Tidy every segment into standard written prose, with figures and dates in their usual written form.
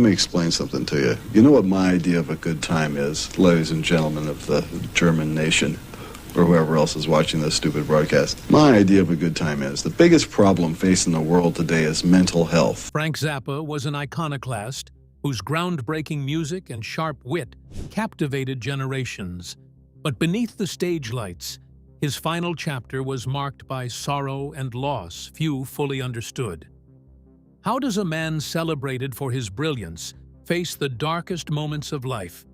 let me explain something to you. You know what my idea of a good time is, ladies and gentlemen of the German nation, or whoever else is watching this stupid broadcast. My idea of a good time is, the biggest problem facing the world today is mental health. Frank Zappa was an iconoclast whose groundbreaking music and sharp wit captivated generations. But beneath the stage lights, his final chapter was marked by sorrow and loss few fully understood. How does a man celebrated for his brilliance face the darkest moments of life?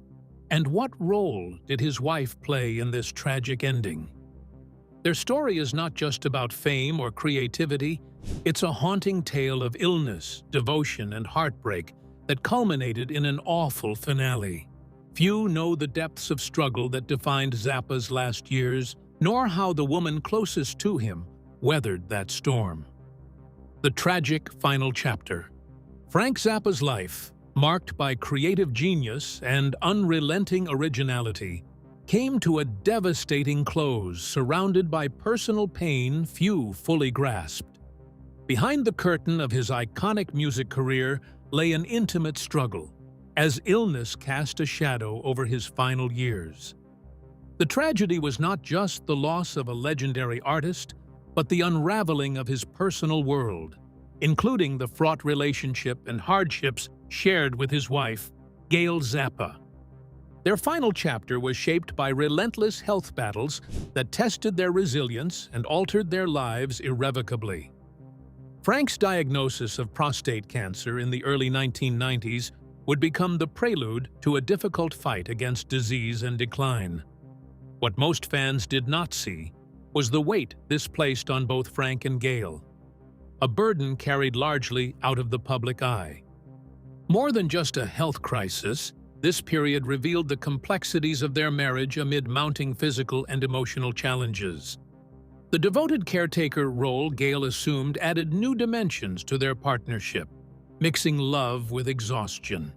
And what role did his wife play in this tragic ending? Their story is not just about fame or creativity, it's a haunting tale of illness, devotion, and heartbreak that culminated in an awful finale. Few know the depths of struggle that defined Zappa's last years, nor how the woman closest to him weathered that storm. The tragic final chapter. Frank Zappa's life, marked by creative genius and unrelenting originality, came to a devastating close, surrounded by personal pain few fully grasped. Behind the curtain of his iconic music career lay an intimate struggle, as illness cast a shadow over his final years. The tragedy was not just the loss of a legendary artist, but the unraveling of his personal world, including the fraught relationship and hardships shared with his wife, Gail Zappa. Their final chapter was shaped by relentless health battles that tested their resilience and altered their lives irrevocably. Frank's diagnosis of prostate cancer in the early 1990s would become the prelude to a difficult fight against disease and decline. What most fans did not see was the weight this placed on both Frank and Gail, a burden carried largely out of the public eye. More than just a health crisis, this period revealed the complexities of their marriage amid mounting physical and emotional challenges. The devoted caretaker role Gail assumed added new dimensions to their partnership, mixing love with exhaustion.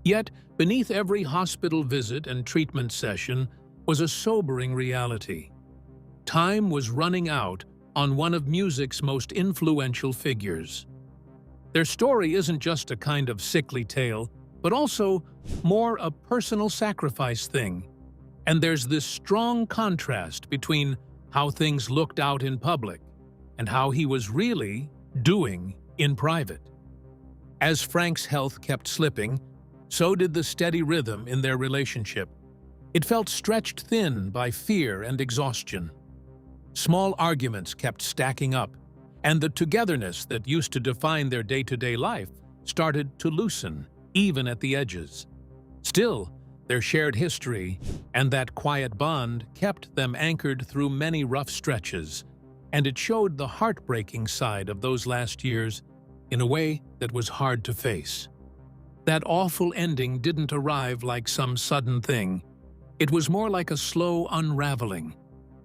Yet, beneath every hospital visit and treatment session was a sobering reality. Time was running out on one of music's most influential figures. Their story isn't just a kind of sickly tale, but also more a personal sacrifice thing. And there's this strong contrast between how things looked out in public and how he was really doing in private. As Frank's health kept slipping, so did the steady rhythm in their relationship. It felt stretched thin by fear and exhaustion. Small arguments kept stacking up, and the togetherness that used to define their day-to-day life started to loosen, even at the edges. Still, their shared history and that quiet bond kept them anchored through many rough stretches, and it showed the heartbreaking side of those last years in a way that was hard to face. That awful ending didn't arrive like some sudden thing. It was more like a slow unraveling,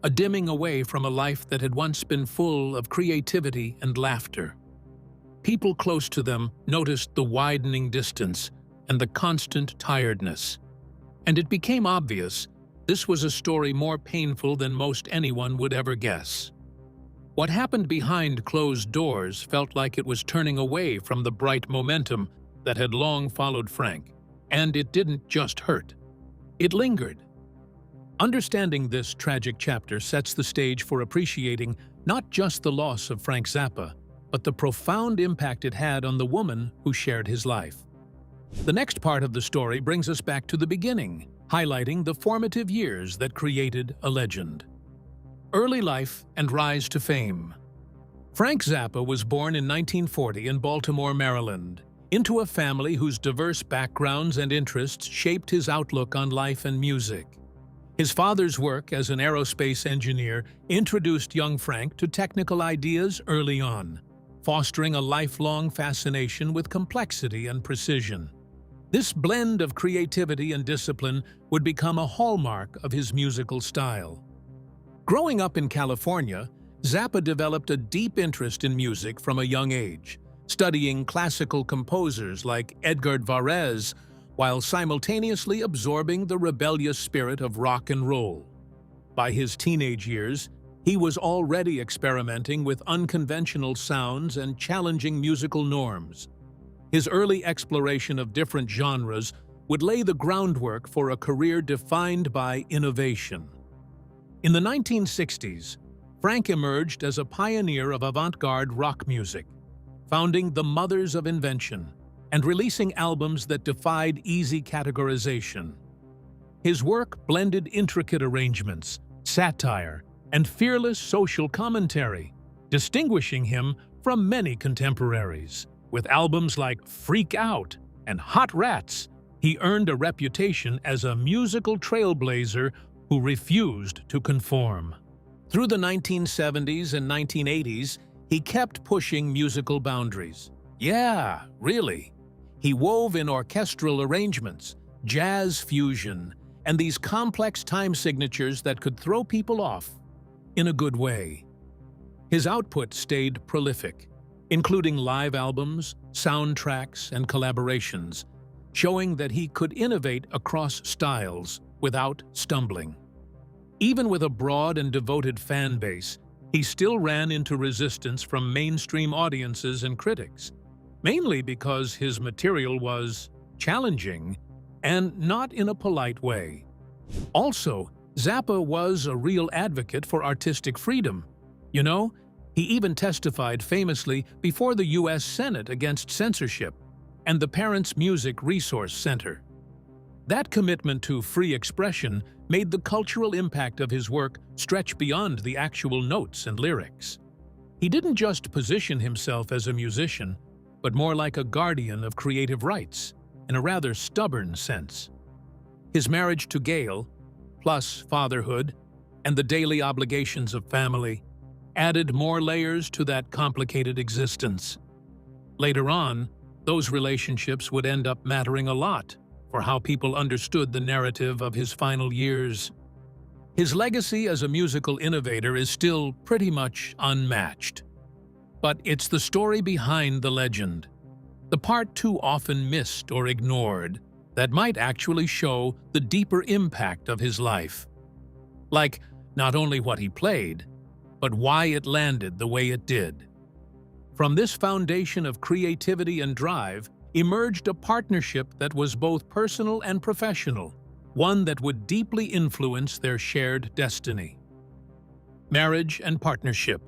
a dimming away from a life that had once been full of creativity and laughter. People close to them noticed the widening distance and the constant tiredness. And it became obvious this was a story more painful than most anyone would ever guess. What happened behind closed doors felt like it was turning away from the bright momentum that had long followed Frank. And it didn't just hurt. It lingered. Understanding this tragic chapter sets the stage for appreciating not just the loss of Frank Zappa, but the profound impact it had on the woman who shared his life. The next part of the story brings us back to the beginning, highlighting the formative years that created a legend. Early life and rise to fame. Frank Zappa was born in 1940 in Baltimore, Maryland, into a family whose diverse backgrounds and interests shaped his outlook on life and music. His father's work as an aerospace engineer introduced young Frank to technical ideas early on, fostering a lifelong fascination with complexity and precision. This blend of creativity and discipline would become a hallmark of his musical style. Growing up in California, Zappa developed a deep interest in music from a young age, studying classical composers like Edgar Varese, while simultaneously absorbing the rebellious spirit of rock and roll. By his teenage years, he was already experimenting with unconventional sounds and challenging musical norms. His early exploration of different genres would lay the groundwork for a career defined by innovation. In the 1960s, Frank emerged as a pioneer of avant-garde rock music, founding the Mothers of Invention and releasing albums that defied easy categorization. His work blended intricate arrangements, satire, and fearless social commentary, distinguishing him from many contemporaries. With albums like Freak Out and Hot Rats, he earned a reputation as a musical trailblazer who refused to conform. Through the 1970s and 1980s, he kept pushing musical boundaries. Yeah, really. He wove in orchestral arrangements, jazz fusion, and these complex time signatures that could throw people off in a good way. His output stayed prolific, including live albums, soundtracks, and collaborations, showing that he could innovate across styles without stumbling. Even with a broad and devoted fan base, he still ran into resistance from mainstream audiences and critics, mainly because his material was challenging and not in a polite way. Also, Zappa was a real advocate for artistic freedom. You know, he even testified famously before the U.S. Senate against censorship and the Parents Music Resource Center. That commitment to free expression made the cultural impact of his work stretch beyond the actual notes and lyrics. He didn't just position himself as a musician, but more like a guardian of creative rights, in a rather stubborn sense. His marriage to Gail, plus fatherhood and the daily obligations of family, added more layers to that complicated existence. Later on, those relationships would end up mattering a lot for how people understood the narrative of his final years. His legacy as a musical innovator is still pretty much unmatched. But it's the story behind the legend, the part too often missed or ignored, that might actually show the deeper impact of his life. Like, not only what he played, but why it landed the way it did. From this foundation of creativity and drive emerged a partnership that was both personal and professional, one that would deeply influence their shared destiny. Marriage and partnership.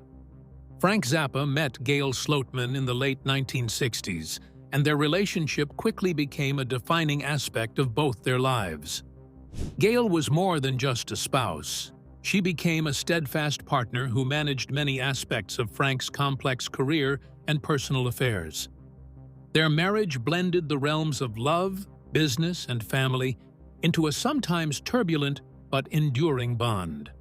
Frank Zappa met Gail Sloatman in the late 1960s, and their relationship quickly became a defining aspect of both their lives. Gail was more than just a spouse. She became a steadfast partner who managed many aspects of Frank's complex career and personal affairs. Their marriage blended the realms of love, business, and family into a sometimes turbulent but enduring bond.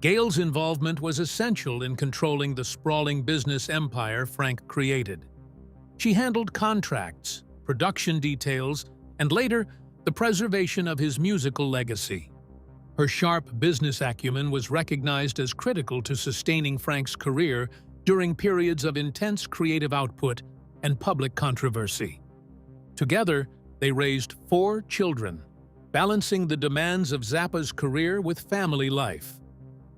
Gail's involvement was essential in controlling the sprawling business empire Frank created. She handled contracts, production details, and later, the preservation of his musical legacy. Her sharp business acumen was recognized as critical to sustaining Frank's career during periods of intense creative output and public controversy. Together, they raised 4 children, balancing the demands of Zappa's career with family life.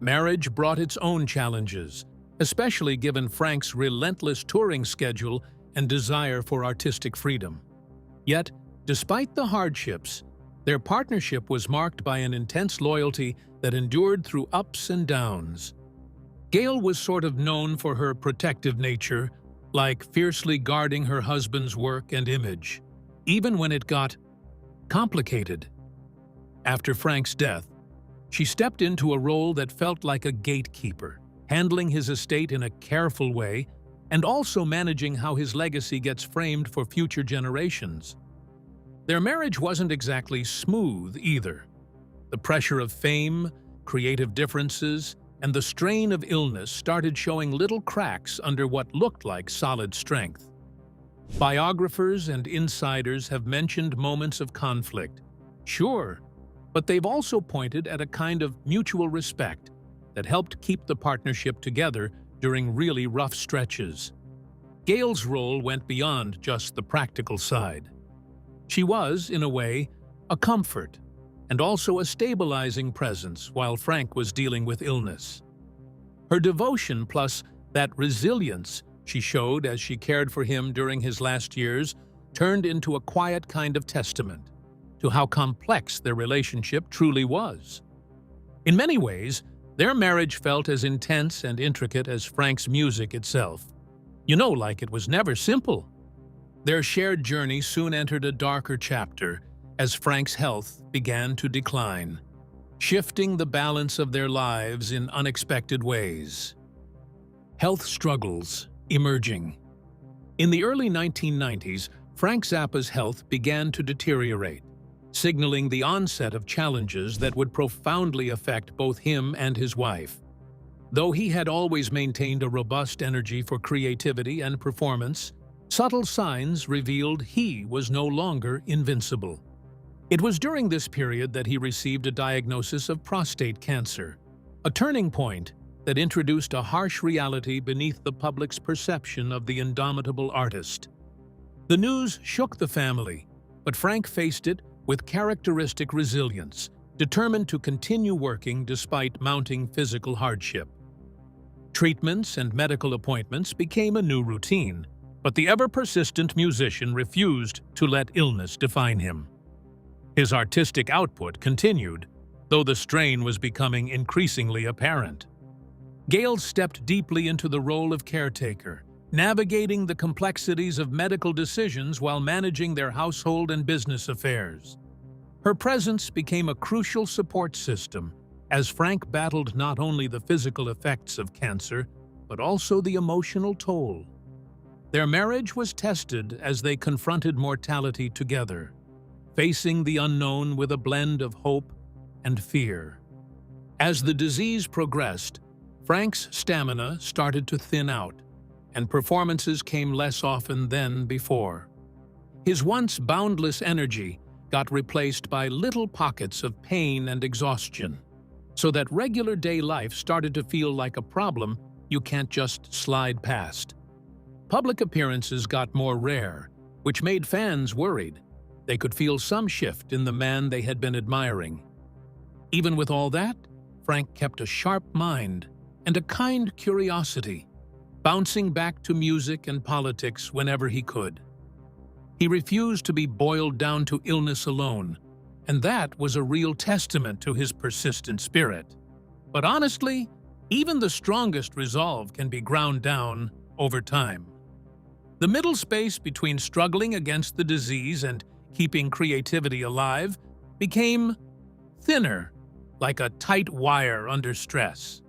Marriage brought its own challenges, especially given Frank's relentless touring schedule and desire for artistic freedom. Yet, despite the hardships, their partnership was marked by an intense loyalty that endured through ups and downs. Gail was sort of known for her protective nature, like fiercely guarding her husband's work and image, even when it got complicated. After Frank's death, she stepped into a role that felt like a gatekeeper, handling his estate in a careful way and also managing how his legacy gets framed for future generations. Their marriage wasn't exactly smooth either. The pressure of fame, creative differences, and the strain of illness started showing little cracks under what looked like solid strength. Biographers and insiders have mentioned moments of conflict, sure, but they've also pointed at a kind of mutual respect that helped keep the partnership together during really rough stretches. Gail's role went beyond just the practical side. She was, in a way, a comfort and also a stabilizing presence while Frank was dealing with illness. Her devotion plus that resilience she showed as she cared for him during his last years turned into a quiet kind of testament to how complex their relationship truly was. In many ways, their marriage felt as intense and intricate as Frank's music itself. Like it was never simple. Their shared journey soon entered a darker chapter as Frank's health began to decline, shifting the balance of their lives in unexpected ways. Health struggles emerging. In the early 1990s, Frank Zappa's health began to deteriorate, signaling the onset of challenges that would profoundly affect both him and his wife. Though he had always maintained a robust energy for creativity and performance, subtle signs revealed he was no longer invincible. It was during this period that he received a diagnosis of prostate cancer, a turning point that introduced a harsh reality beneath the public's perception of the indomitable artist. The news shook the family, but Frank faced it with characteristic resilience, determined to continue working despite mounting physical hardship. Treatments and medical appointments became a new routine, but the ever-persistent musician refused to let illness define him. His artistic output continued, though the strain was becoming increasingly apparent. Gail stepped deeply into the role of caretaker, navigating the complexities of medical decisions while managing their household and business affairs. Her presence became a crucial support system as Frank battled not only the physical effects of cancer, but also the emotional toll. Their marriage was tested as they confronted mortality together, facing the unknown with a blend of hope and fear. As the disease progressed, Frank's stamina started to thin out, and performances came less often than before. His once boundless energy got replaced by little pockets of pain and exhaustion, so that regular day life started to feel like a problem you can't just slide past. Public appearances got more rare, which made fans worried. They could feel some shift in the man they had been admiring. Even with all that, Frank kept a sharp mind and a kind curiosity, bouncing back to music and politics whenever he could. He refused to be boiled down to illness alone, and that was a real testament to his persistent spirit. But honestly, even the strongest resolve can be ground down over time. The middle space between struggling against the disease and keeping creativity alive became thinner, like a tight wire under stress.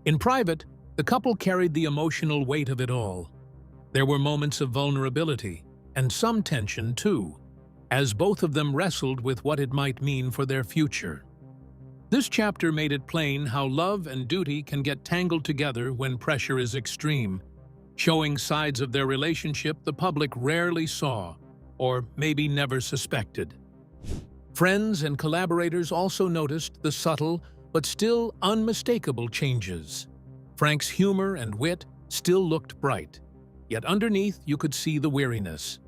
In private, the couple carried the emotional weight of it all. There were moments of vulnerability, and some tension too, as both of them wrestled with what it might mean for their future. This chapter made it plain how love and duty can get tangled together when pressure is extreme, showing sides of their relationship the public rarely saw, or maybe never suspected. Friends and collaborators also noticed the subtle but still unmistakable changes. Frank's humor and wit still looked bright, yet underneath you could see the weariness.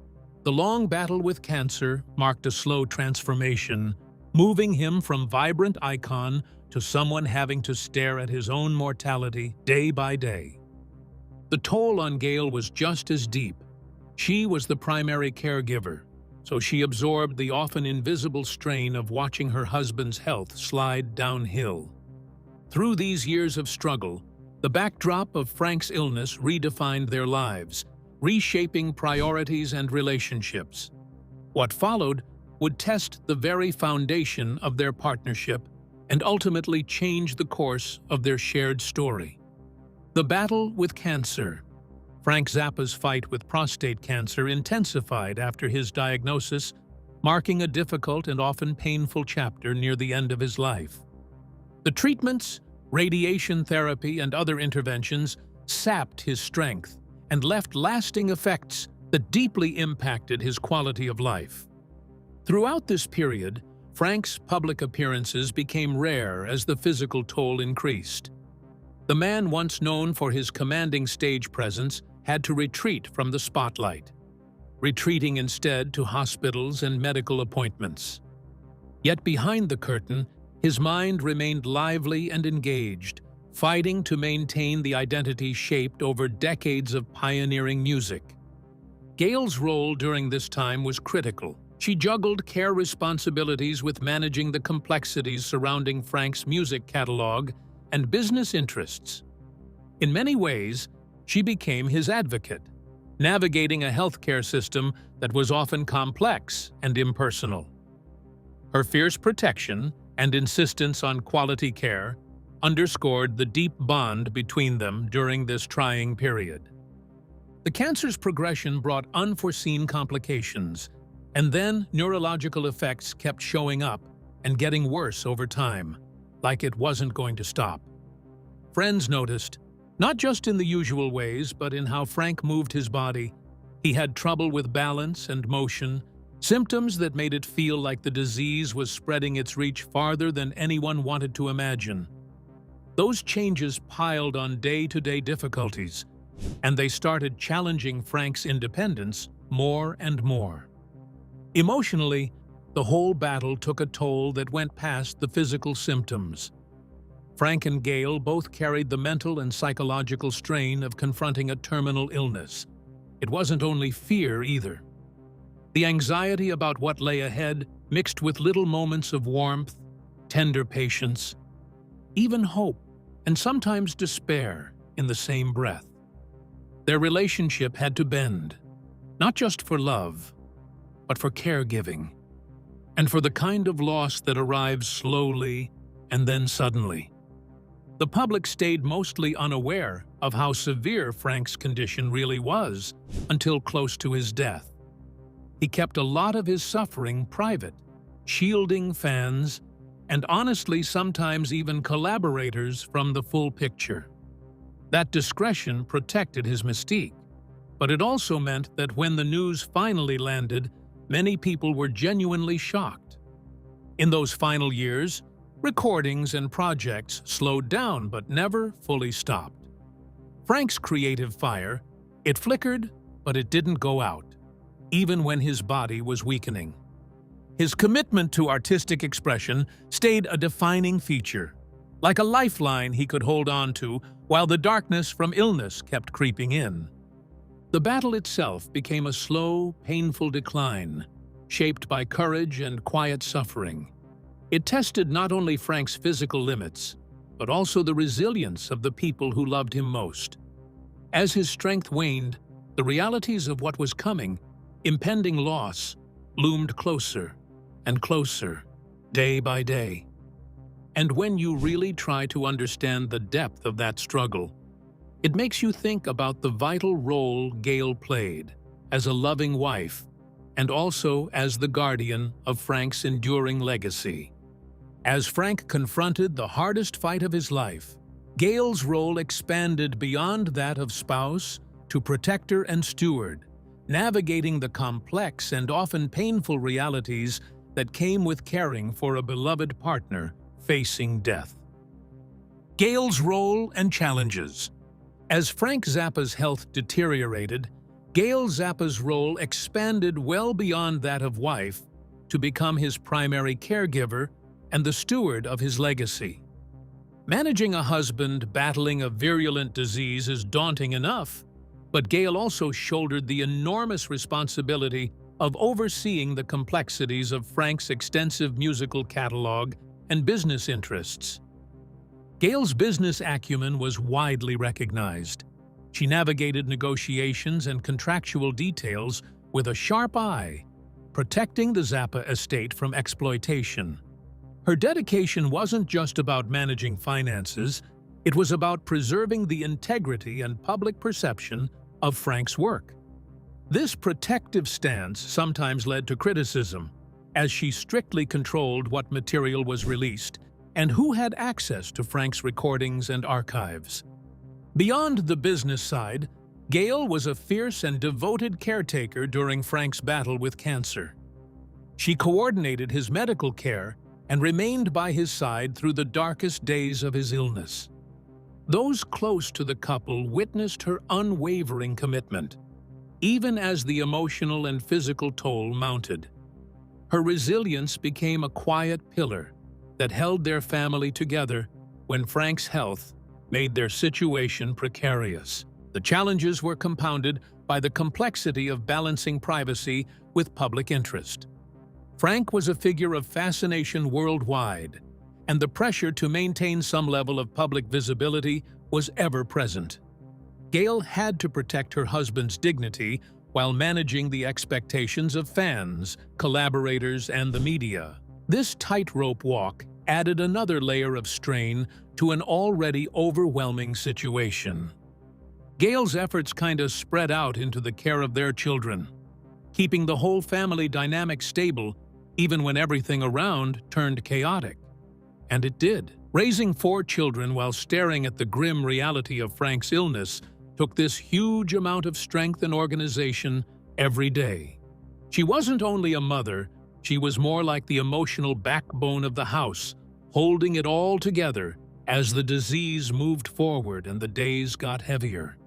The long battle with cancer marked a slow transformation, moving him from vibrant icon to someone having to stare at his own mortality day by day. The toll on Gail was just as deep. She was the primary caregiver, so she absorbed the often invisible strain of watching her husband's health slide downhill. Through these years of struggle, the backdrop of Frank's illness redefined their lives, reshaping priorities and relationships. What followed would test the very foundation of their partnership and ultimately change the course of their shared story. The battle with cancer. Frank Zappa's fight with prostate cancer intensified after his diagnosis, marking a difficult and often painful chapter near the end of his life. The treatments, radiation therapy, and other interventions sapped his strength and left lasting effects that deeply impacted his quality of life. Throughout this period, Frank's public appearances became rare as the physical toll increased. The man once known for his commanding stage presence had to retreat from the spotlight, retreating instead to hospitals and medical appointments. Yet behind the curtain, his mind remained lively and engaged, fighting to maintain the identity shaped over decades of pioneering music. Gail's role during this time was critical. She juggled care responsibilities with managing the complexities surrounding Frank's music catalog and business interests. In many ways, she became his advocate, navigating a healthcare system that was often complex and impersonal. Her fierce protection and insistence on quality care underscored the deep bond between them during this trying period. The cancer's progression brought unforeseen complications, and then neurological effects kept showing up and getting worse over time, like it wasn't going to stop. Friends noticed, not just in the usual ways, but in how Frank moved his body. He had trouble with balance and motion, symptoms that made it feel like the disease was spreading its reach farther than anyone wanted to imagine. Those changes piled on day-to-day difficulties, and they started challenging Frank's independence more and more. Emotionally, the whole battle took a toll that went past the physical symptoms. Frank and Gail both carried the mental and psychological strain of confronting a terminal illness. It wasn't only fear either. The anxiety about what lay ahead mixed with little moments of warmth, tender patience, even hope, and sometimes despair in the same breath. Their relationship had to bend, not just for love, but for caregiving, and for the kind of loss that arrives slowly and then suddenly. The public stayed mostly unaware of how severe Frank's condition really was until close to his death. He kept a lot of his suffering private, shielding fans and honestly sometimes even collaborators from the full picture. That discretion protected his mystique, but it also meant that when the news finally landed, many people were genuinely shocked. In those final years, recordings and projects slowed down but never fully stopped. Frank's creative fire, it flickered, but it didn't go out, even when his body was weakening. His commitment to artistic expression stayed a defining feature, like a lifeline he could hold on to while the darkness from illness kept creeping in. The battle itself became a slow, painful decline, shaped by courage and quiet suffering. It tested not only Frank's physical limits, but also the resilience of the people who loved him most. As his strength waned, the realities of what was coming, impending loss, loomed closer and closer, day by day. And when you really try to understand the depth of that struggle, it makes you think about the vital role Gail played as a loving wife and also as the guardian of Frank's enduring legacy. As Frank confronted the hardest fight of his life, Gail's role expanded beyond that of spouse to protector and steward, navigating the complex and often painful realities that came with caring for a beloved partner facing death. Gail's role and challenges. As Frank Zappa's health deteriorated, Gail Zappa's role expanded well beyond that of wife to become his primary caregiver and the steward of his legacy. Managing a husband battling a virulent disease is daunting enough, but Gail also shouldered the enormous responsibility of overseeing the complexities of Frank's extensive musical catalog and business interests. Gail's business acumen was widely recognized. She navigated negotiations and contractual details with a sharp eye, protecting the Zappa estate from exploitation. Her dedication wasn't just about managing finances, it was about preserving the integrity and public perception of Frank's work. This protective stance sometimes led to criticism, as she strictly controlled what material was released and who had access to Frank's recordings and archives. Beyond the business side, Gail was a fierce and devoted caretaker during Frank's battle with cancer. She coordinated his medical care and remained by his side through the darkest days of his illness. Those close to the couple witnessed her unwavering commitment, even as the emotional and physical toll mounted. Her resilience became a quiet pillar that held their family together when Frank's health made their situation precarious. The challenges were compounded by the complexity of balancing privacy with public interest. Frank was a figure of fascination worldwide, and the pressure to maintain some level of public visibility was ever present. Gail had to protect her husband's dignity while managing the expectations of fans, collaborators, and the media. This tightrope walk added another layer of strain to an already overwhelming situation. Gail's efforts kinda spread out into the care of their children, keeping the whole family dynamic stable even when everything around turned chaotic. And it did. Raising 4 children while staring at the grim reality of Frank's illness took this huge amount of strength and organization every day. She wasn't only a mother, she was more like the emotional backbone of the house, holding it all together as the disease moved forward and the days got heavier.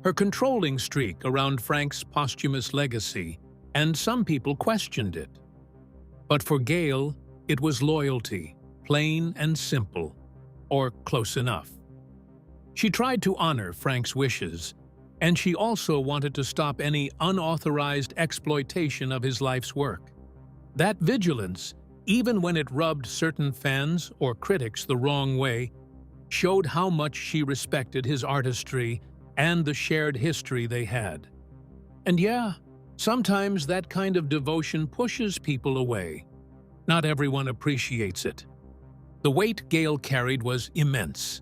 Her controlling streak around Frank's posthumous legacy, and some people questioned it. But for Gail, it was loyalty, plain and simple, or close enough. She tried to honor Frank's wishes, and she also wanted to stop any unauthorized exploitation of his life's work. That vigilance, even when it rubbed certain fans or critics the wrong way, showed how much she respected his artistry and the shared history they had. And yeah, sometimes that kind of devotion pushes people away. Not everyone appreciates it. The weight Gail carried was immense.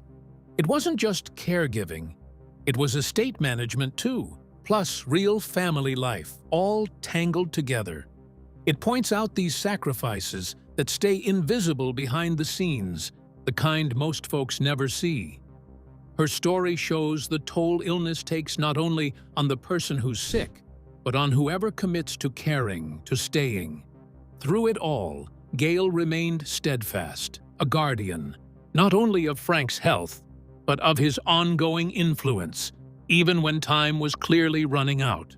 It wasn't just caregiving, it was estate management too, plus real family life, all tangled together. It points out these sacrifices that stay invisible behind the scenes, the kind most folks never see. Her story shows the toll illness takes not only on the person who's sick, but on whoever commits to caring, to staying. Through it all, Gail remained steadfast, a guardian, not only of Frank's health, but of his ongoing influence, even when time was clearly running out.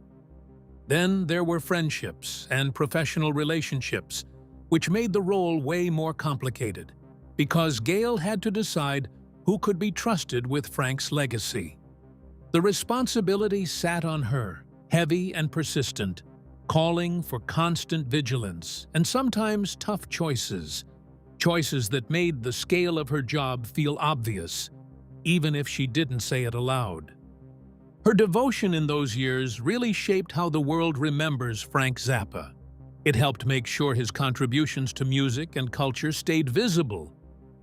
Then there were friendships and professional relationships, which made the role way more complicated, because Gail had to decide who could be trusted with Frank's legacy. The responsibility sat on her, heavy and persistent, calling for constant vigilance and sometimes tough choices that made the scale of her job feel obvious, even if she didn't say it aloud. Her devotion in those years really shaped how the world remembers Frank Zappa. It helped make sure his contributions to music and culture stayed visible,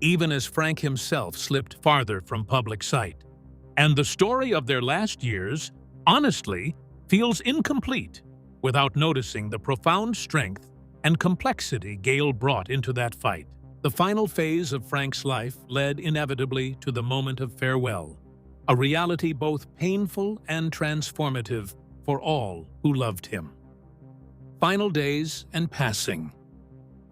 even as Frank himself slipped farther from public sight. And the story of their last years, honestly, feels incomplete without noticing the profound strength and complexity Gail brought into that fight. The final phase of Frank's life led inevitably to the moment of farewell, a reality both painful and transformative for all who loved him. Final days and passing.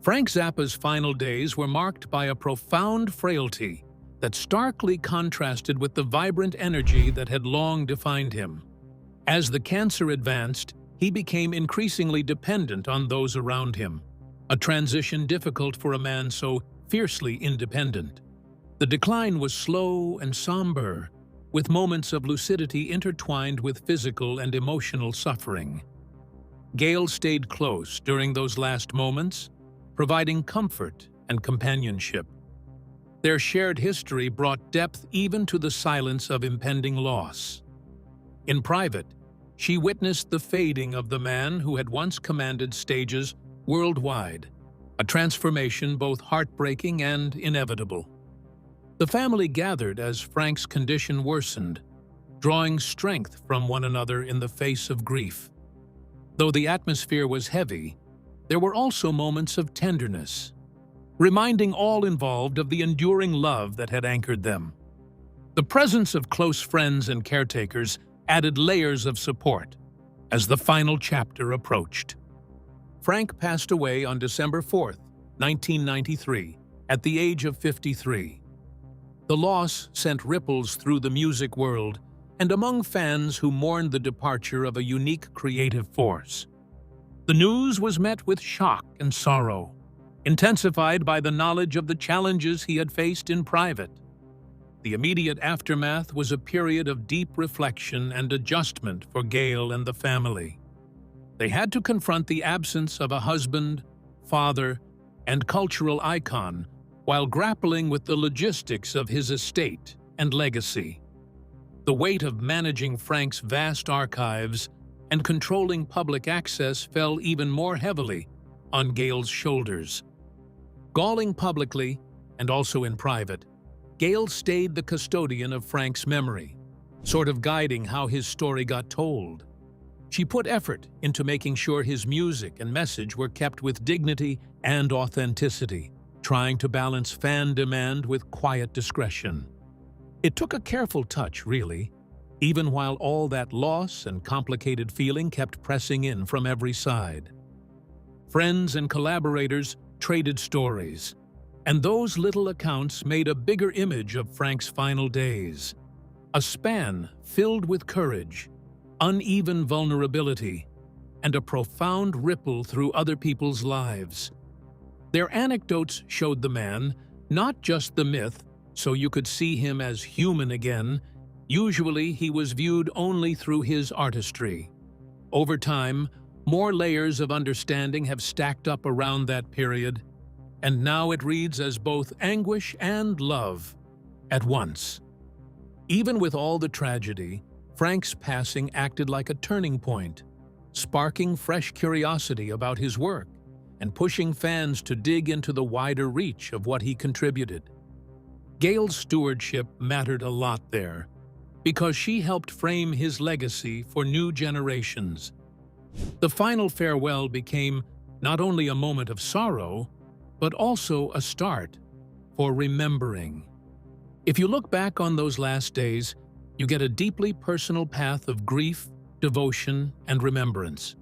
Frank Zappa's final days were marked by a profound frailty that starkly contrasted with the vibrant energy that had long defined him. As the cancer advanced, he became increasingly dependent on those around him, a transition difficult for a man so fiercely independent. The decline was slow and somber, with moments of lucidity intertwined with physical and emotional suffering. Gail stayed close during those last moments, providing comfort and companionship. Their shared history brought depth even to the silence of impending loss. In private, she witnessed the fading of the man who had once commanded stages worldwide, a transformation both heartbreaking and inevitable. The family gathered as Frank's condition worsened, drawing strength from one another in the face of grief. Though the atmosphere was heavy, there were also moments of tenderness, reminding all involved of the enduring love that had anchored them. The presence of close friends and caretakers added layers of support as the final chapter approached. Frank passed away on December 4, 1993, at the age of 53. The loss sent ripples through the music world and among fans who mourned the departure of a unique creative force. The news was met with shock and sorrow, intensified by the knowledge of the challenges he had faced in private. The immediate aftermath was a period of deep reflection and adjustment for Gail and the family. They had to confront the absence of a husband, father, and cultural icon while grappling with the logistics of his estate and legacy. The weight of managing Frank's vast archives and controlling public access fell even more heavily on Gail's shoulders. Galling publicly, and also in private, Gail stayed the custodian of Frank's memory, sort of guiding how his story got told. She put effort into making sure his music and message were kept with dignity and authenticity, trying to balance fan demand with quiet discretion. It took a careful touch, really, even while all that loss and complicated feeling kept pressing in from every side. Friends and collaborators traded stories, and those little accounts made a bigger image of Frank's final days. A span filled with courage, uneven vulnerability, and a profound ripple through other people's lives. Their anecdotes showed the man, not just the myth, so you could see him as human again. Usually he was viewed only through his artistry. Over time, more layers of understanding have stacked up around that period, and now it reads as both anguish and love at once. Even with all the tragedy, Frank's passing acted like a turning point, sparking fresh curiosity about his work and pushing fans to dig into the wider reach of what he contributed. Gail's stewardship mattered a lot there, because she helped frame his legacy for new generations. The final farewell became not only a moment of sorrow, but also a start for remembering. If you look back on those last days, you get a deeply personal path of grief, devotion, and remembrance.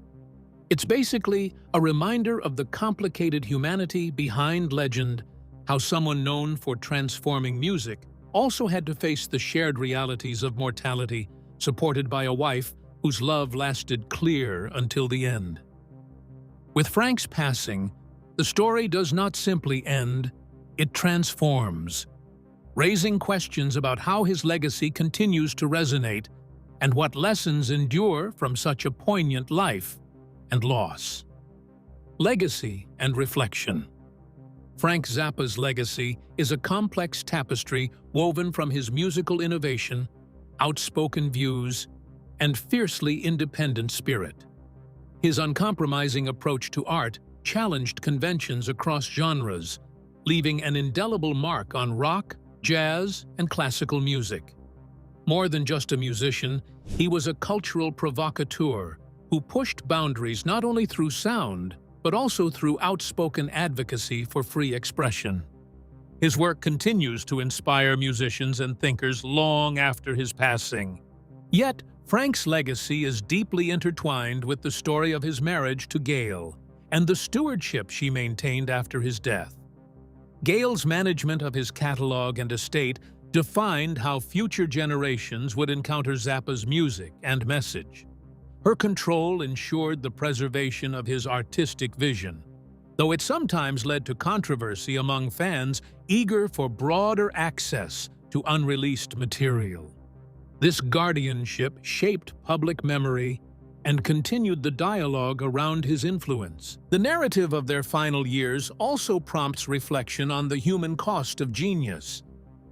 It's basically a reminder of the complicated humanity behind legend, how someone known for transforming music also had to face the shared realities of mortality, supported by a wife whose love lasted clear until the end. With Frank's passing, the story does not simply end, it transforms, raising questions about how his legacy continues to resonate and what lessons endure from such a poignant life and loss. Legacy and reflection. Frank Zappa's legacy is a complex tapestry woven from his musical innovation, outspoken views, and fiercely independent spirit. His uncompromising approach to art challenged conventions across genres, leaving an indelible mark on rock, jazz, and classical music. More than just a musician, he was a cultural provocateur who pushed boundaries not only through sound, but also through outspoken advocacy for free expression. His work continues to inspire musicians and thinkers long after his passing. Yet, Frank's legacy is deeply intertwined with the story of his marriage to Gail and the stewardship she maintained after his death. Gail's management of his catalog and estate defined how future generations would encounter Zappa's music and message. Her control ensured the preservation of his artistic vision, though it sometimes led to controversy among fans eager for broader access to unreleased material. This guardianship shaped public memory and continued the dialogue around his influence. The narrative of their final years also prompts reflection on the human cost of genius.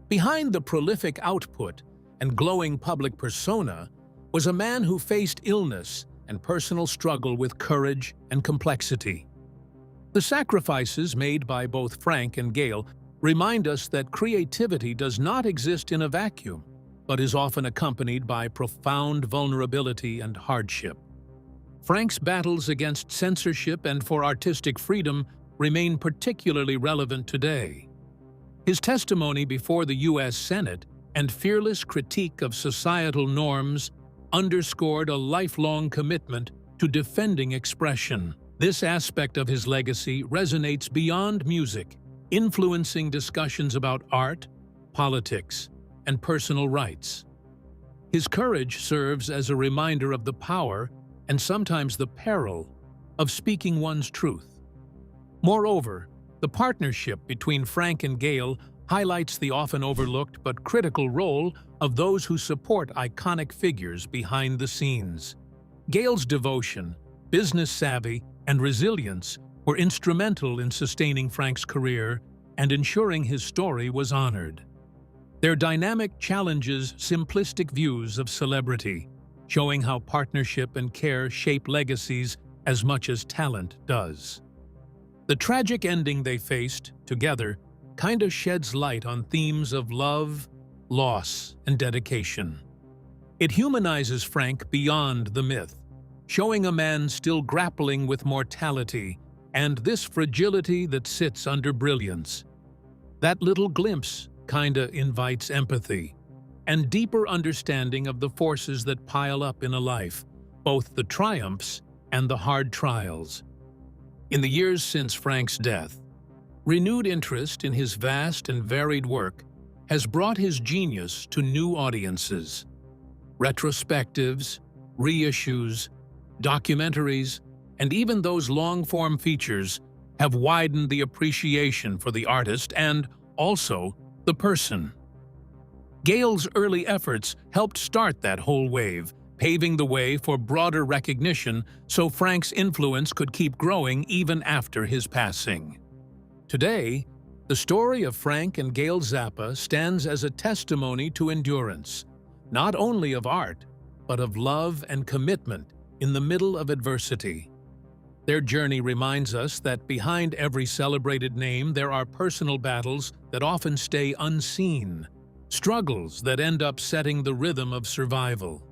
Behind the prolific output and glowing public persona was a man who faced illness and personal struggle with courage and complexity. The sacrifices made by both Frank and Gail remind us that creativity does not exist in a vacuum, but is often accompanied by profound vulnerability and hardship. Frank's battles against censorship and for artistic freedom remain particularly relevant today. His testimony before the U.S. Senate and fearless critique of societal norms underscored a lifelong commitment to defending expression. This aspect of his legacy resonates beyond music, influencing discussions about art, politics, and personal rights. His courage serves as a reminder of the power and sometimes the peril of speaking one's truth. Moreover, the partnership between Frank and Gail highlights the often overlooked but critical role of those who support iconic figures behind the scenes. Gail's devotion, business savvy, and resilience were instrumental in sustaining Frank's career and ensuring his story was honored. Their dynamic challenges simplistic views of celebrity, showing how partnership and care shape legacies as much as talent does. The tragic ending they faced, together, kinda sheds light on themes of love, loss, and dedication. It humanizes Frank beyond the myth, showing a man still grappling with mortality and this fragility that sits under brilliance. That little glimpse kinda invites empathy and deeper understanding of the forces that pile up in a life, both the triumphs and the hard trials. In the years since Frank's death, renewed interest in his vast and varied work has brought his genius to new audiences. Retrospectives, reissues, documentaries, and even those long-form features have widened the appreciation for the artist and, also, the person. Gail's early efforts helped start that whole wave, paving the way for broader recognition so Frank's influence could keep growing even after his passing. Today, the story of Frank and Gail Zappa stands as a testimony to endurance, not only of art, but of love and commitment in the middle of adversity. Their journey reminds us that behind every celebrated name there are personal battles that often stay unseen, struggles that end up setting the rhythm of survival.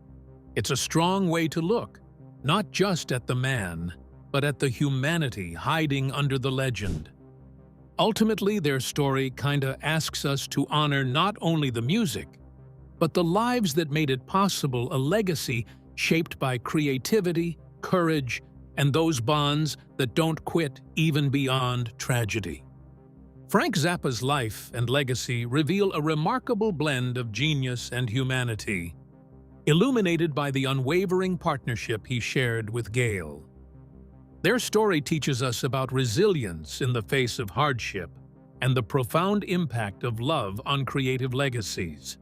It's a strong way to look, not just at the man, but at the humanity hiding under the legend. Ultimately, their story kinda asks us to honor not only the music, but the lives that made it possible, a legacy shaped by creativity, courage, and those bonds that don't quit even beyond tragedy. Frank Zappa's life and legacy reveal a remarkable blend of genius and humanity, illuminated by the unwavering partnership he shared with Gail. Their story teaches us about resilience in the face of hardship and the profound impact of love on creative legacies.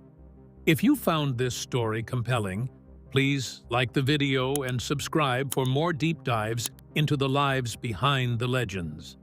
If you found this story compelling, please like the video and subscribe for more deep dives into the lives behind the legends.